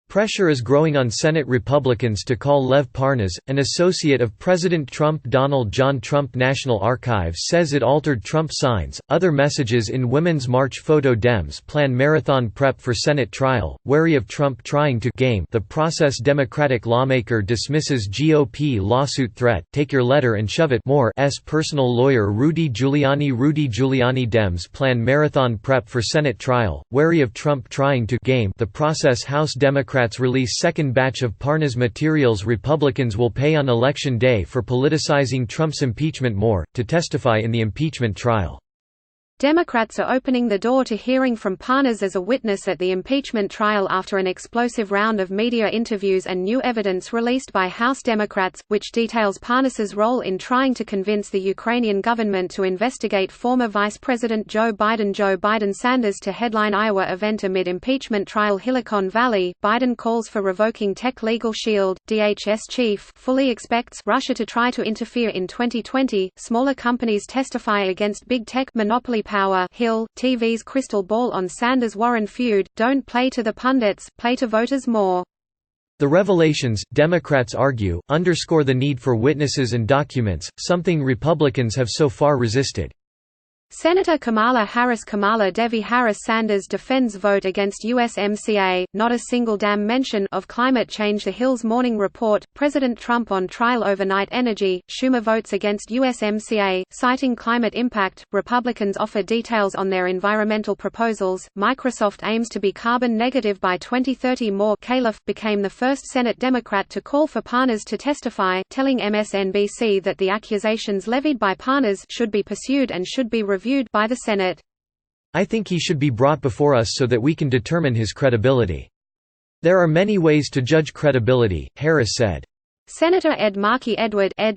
Pressure is growing on Senate Republicans to call Lev Parnas, an associate of President Trump. Donald John Trump National Archives says it altered Trump signs, other messages in Women's March photo. Dems plan marathon prep for Senate trial, wary of Trump trying to game the process. Democratic lawmaker dismisses GOP lawsuit threat, take your letter and shove it. Moore's personal lawyer Rudy Giuliani. Rudy Giuliani. Dems plan marathon prep for Senate trial, wary of Trump trying to game the process. House Democrats release second batch of Parnas materials. Republicans will pay on Election Day for politicizing Trump's impeachment. More, to testify in the impeachment trial. Democrats are opening the door to hearing from Parnas as a witness at the impeachment trial after an explosive round of media interviews and new evidence released by House Democrats, which details Parnas's role in trying to convince the Ukrainian government to investigate former Vice President Joe Biden. Joe Biden Sanders to headline Iowa event amid impeachment trial. Silicon Valley, Biden calls for revoking tech legal shield. DHS chief fully expects Russia to try to interfere in 2020. Smaller companies testify against big tech monopoly power. Hill, TV's crystal ball on Sanders-Warren feud. Don't play to the pundits, play to voters more. The revelations, Democrats argue, underscore the need for witnesses and documents, something Republicans have so far resisted. Senator Kamala Harris. Kamala Devi Harris Sanders defends vote against USMCA, not a single damn mention of climate change. The Hill's Morning Report, President Trump on trial. Overnight energy, Schumer votes against USMCA, citing climate impact. Republicans offer details on their environmental proposals. Microsoft aims to be carbon negative by 2030. Moore. Califf became the first Senate Democrat to call for Parnas to testify, telling MSNBC that the accusations levied by Parnas should be pursued and should be reviewed by the Senate. I think he should be brought before us so that we can determine his credibility. There are many ways to judge credibility, Harris said. Senator Ed Markey.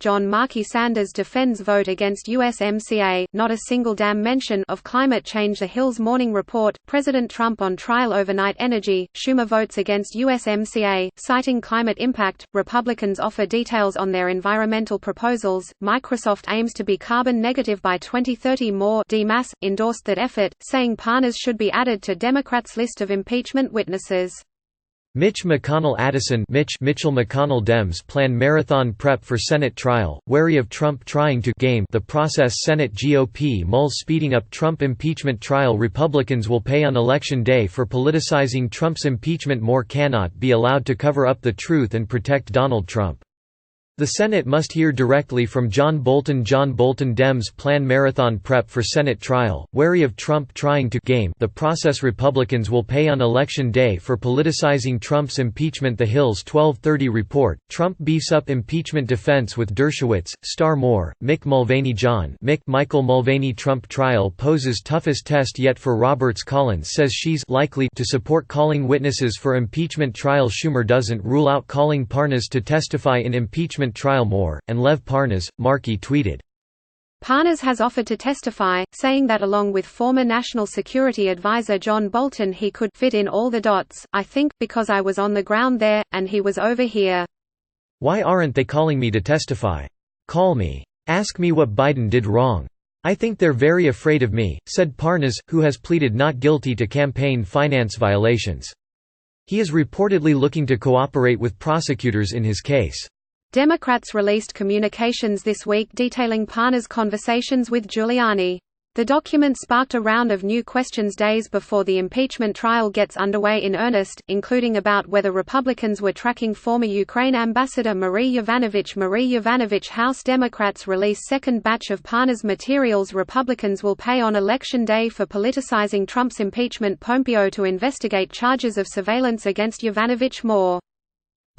John Markey Sanders defends vote against USMCA, not a single damn mention of climate change. The Hill's Morning Report, President Trump on trial. Overnight energy, Schumer votes against USMCA, citing climate impact. Republicans offer details on their environmental proposals. Microsoft aims to be carbon negative by 2030. Moore DeMass endorsed that effort, saying Parnas should be added to Democrats' list of impeachment witnesses. Mitch McConnell. Addison. Mitchell McConnell. Dems plan marathon prep for Senate trial, wary of Trump trying to game the process. Senate GOP mulls speeding up Trump impeachment trial. Republicans will pay on Election Day for politicizing Trump's impeachment. More cannot be allowed to cover up the truth and protect Donald Trump. The Senate must hear directly from John Bolton. Dems plan marathon prep for Senate trial, wary of Trump trying to game the process. Republicans will pay on Election Day for politicizing Trump's impeachment. The Hill's 1230 report, Trump beefs up impeachment defense with Dershowitz, Star Moore, Mick Mulvaney. Michael Mulvaney. Trump trial poses toughest test yet for Roberts. Collins says she's likely to support calling witnesses for impeachment trial. Schumer doesn't rule out calling Parnas to testify in impeachment trial. Moore, and Lev Parnas. Markey tweeted, Parnas has offered to testify, saying that along with former National Security Advisor John Bolton he could fit in all the dots, I think, because I was on the ground there, and he was over here. Why aren't they calling me to testify? Call me. Ask me what Biden did wrong. I think they're very afraid of me, said Parnas, who has pleaded not guilty to campaign finance violations. He is reportedly looking to cooperate with prosecutors in his case. Democrats released communications this week detailing Parnas' conversations with Giuliani. The document sparked a round of new questions days before the impeachment trial gets underway in earnest, including about whether Republicans were tracking former Ukraine ambassador Marie Yovanovitch. House Democrats release second batch of Parnas materials. Republicans will pay on Election Day for politicizing Trump's impeachment. Pompeo to investigate charges of surveillance against Yovanovitch. More.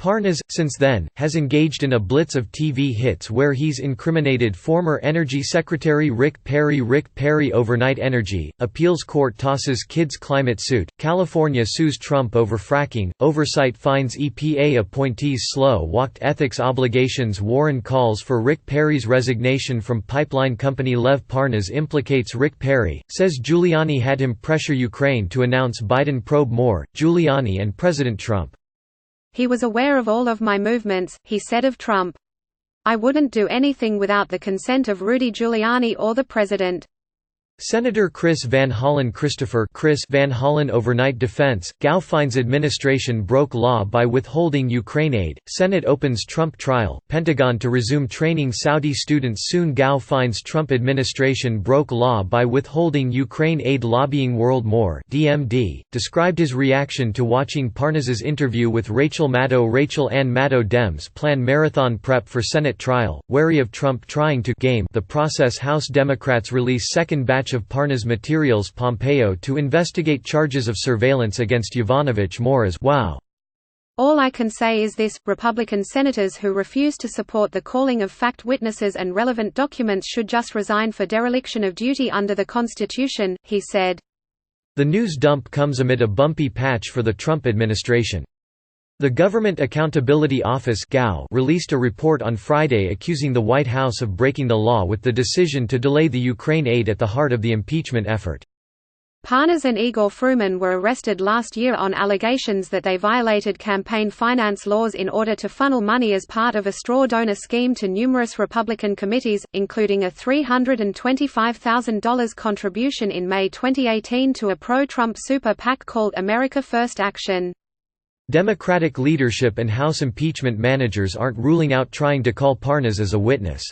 Parnas, since then, has engaged in a blitz of TV hits where he's incriminated former Energy Secretary Rick Perry. Overnight energy, appeals court tosses kids' climate suit, California sues Trump over fracking, oversight finds EPA appointees slow-walked ethics obligations. Warren calls for Rick Perry's resignation from pipeline company. Lev Parnas implicates Rick Perry, says Giuliani had him pressure Ukraine to announce Biden probe. More, Giuliani and President Trump. He was aware of all of my movements, he said of Trump. I wouldn't do anything without the consent of Rudy Giuliani or the president. Senator Chris Van Hollen Chris Van Hollen overnight defense, Gao finds administration broke law by withholding Ukraine aid, Senate opens Trump trial, Pentagon to resume training Saudi students soon. Gao finds Trump administration broke law by withholding Ukraine aid. Lobbying World More DMD, described his reaction to watching Parnas's interview with Rachel Maddow. Rachel Ann Maddow. Dems plan marathon prep for Senate trial, wary of Trump trying to game the process. House Democrats release second batch of Parnas materials. Pompeo to investigate charges of surveillance against Yovanovitch. More as wow. All I can say is this, Republican senators who refuse to support the calling of fact witnesses and relevant documents should just resign for dereliction of duty under the Constitution, he said. The news dump comes amid a bumpy patch for the Trump administration. The Government Accountability Office released a report on Friday accusing the White House of breaking the law with the decision to delay the Ukraine aid at the heart of the impeachment effort. Parnas and Igor Fruman were arrested last year on allegations that they violated campaign finance laws in order to funnel money as part of a straw donor scheme to numerous Republican committees, including a $325,000 contribution in May 2018 to a pro-Trump super PAC called America First Action. Democratic leadership and House impeachment managers aren't ruling out trying to call Parnas as a witness.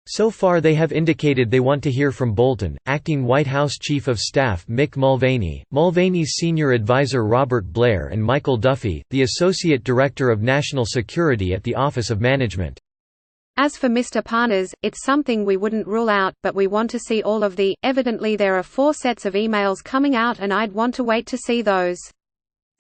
So far they have indicated they want to hear from Bolton, acting White House Chief of Staff Mick Mulvaney, Mulvaney's senior advisor Robert Blair and Michael Duffy, the Associate Director of National Security at the Office of Management. As for Mr. Parnas, it's something we wouldn't rule out, but we want to see all of the. Evidently there are 4 sets of emails coming out and I'd want to wait to see those.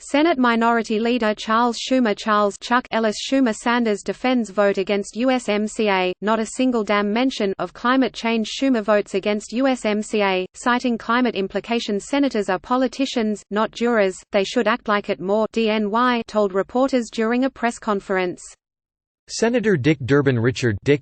Senate Minority Leader Charles Schumer. Chuck Ellis Schumer Sanders defends vote against USMCA, not a single damn mention of climate change. Schumer votes against USMCA, citing climate implications. Senators are politicians, not jurors, they should act like it more, DNY told reporters during a press conference. Senator Dick Durbin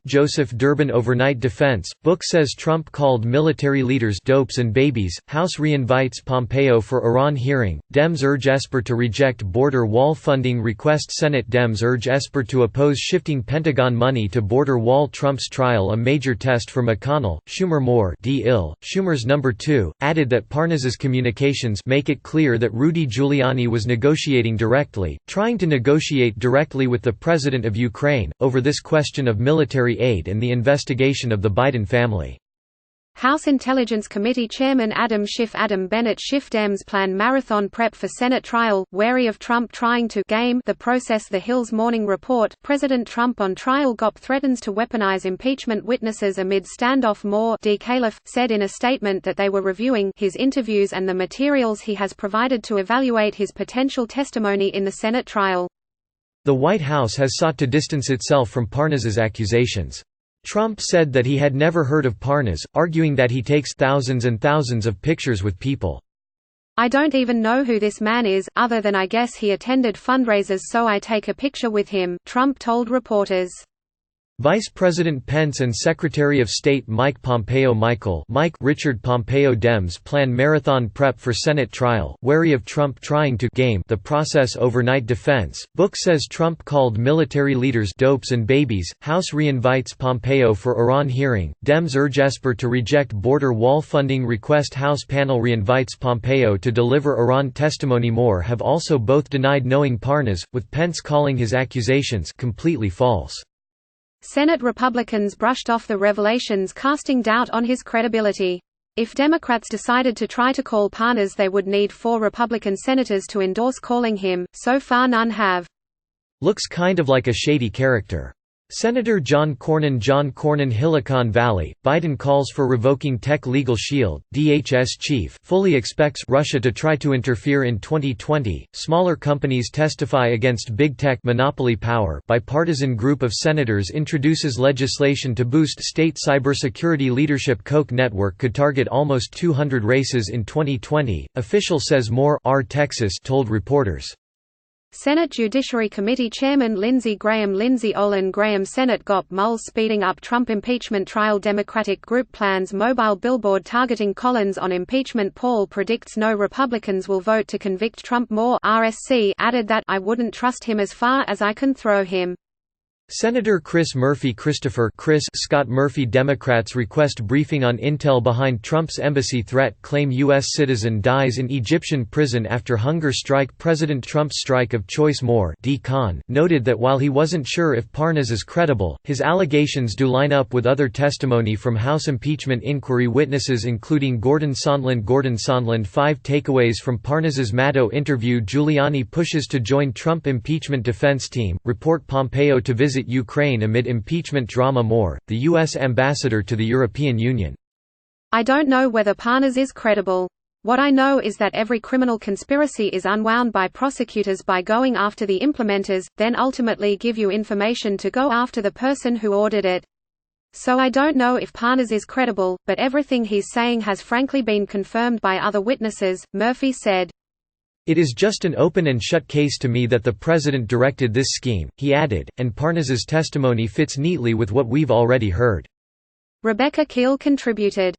Joseph Durbin overnight defense, book says Trump called military leaders dopes and babies, House reinvites Pompeo for Iran hearing, Dems urge Esper to reject border wall funding request. Senate Dems urge Esper to oppose shifting Pentagon money to border wall. Trump's trial a major test for McConnell, Schumer. More Schumer's number 2, added that Parnas's communications make it clear that Rudy Giuliani was negotiating directly, trying to negotiate directly with the President of Ukraine over this question of military aid and the investigation of the Biden family. House Intelligence Committee Chairman Adam Bennett Schiff. Dems plan marathon prep for Senate trial, wary of Trump trying to game the process. The Hill's Morning Report, President Trump on trial. GOP threatens to weaponize impeachment witnesses amid standoff. Moore Califf said in a statement that they were reviewing his interviews and the materials he has provided to evaluate his potential testimony in the Senate trial. The White House has sought to distance itself from Parnas's accusations. Trump said that he had never heard of Parnas, arguing that he takes thousands and thousands of pictures with people. I don't even know who this man is, other than I guess he attended fundraisers so I take a picture with him, Trump told reporters. Vice President Pence and Secretary of State Mike Pompeo Richard Pompeo. Dems plan marathon prep for Senate trial, wary of Trump trying to game the process. Overnight defense, book says Trump called military leaders dopes and babies, House reinvites Pompeo for Iran hearing, Dems urge Esper to reject border wall funding request. House panel reinvites Pompeo to deliver Iran testimony. More have also both denied knowing Parnas, with Pence calling his accusations completely false. Senate Republicans brushed off the revelations, casting doubt on his credibility. If Democrats decided to try to call Parnas, they would need 4 Republican senators to endorse calling him, so far none have. Looks kind of like a shady character. Senator John Cornyn Silicon Valley, Biden calls for revoking tech legal shield, DHS chief fully expects Russia to try to interfere in 2020, smaller companies testify against big tech monopoly power. Bipartisan group of senators introduces legislation to boost state cybersecurity leadership. Koch network could target almost 200 races in 2020, official says. More Texas told reporters. Senate Judiciary Committee Chairman Lindsey Graham Olin Graham Senate GOP mulls speeding up Trump impeachment trial. Democratic group plans mobile billboard targeting Collins on impeachment. Paul predicts no Republicans will vote to convict Trump. Moore RSC added that, I wouldn't trust him as far as I can throw him. Senator Chris Murphy Scott Murphy Democrats request briefing on intel behind Trump's embassy threat claim U.S. citizen dies in Egyptian prison after hunger strike. President Trump's strike of choice Moore noted that while he wasn't sure if Parnas is credible, his allegations do line up with other testimony from House impeachment inquiry witnesses including Gordon Sondland. 5 takeaways from Parnas's Maddow interview. Giuliani pushes to join Trump impeachment defense team. Report Pompeo to visit Ukraine amid impeachment drama. Moore, the U.S. ambassador to the European Union. I don't know whether Parnas is credible. What I know is that every criminal conspiracy is unwound by prosecutors by going after the implementers, then ultimately give you information to go after the person who ordered it. So I don't know if Parnas is credible, but everything he's saying has frankly been confirmed by other witnesses, Murphy said. It is just an open and shut case to me that the president directed this scheme, he added, and Parnas's testimony fits neatly with what we've already heard. Rebecca Keel contributed.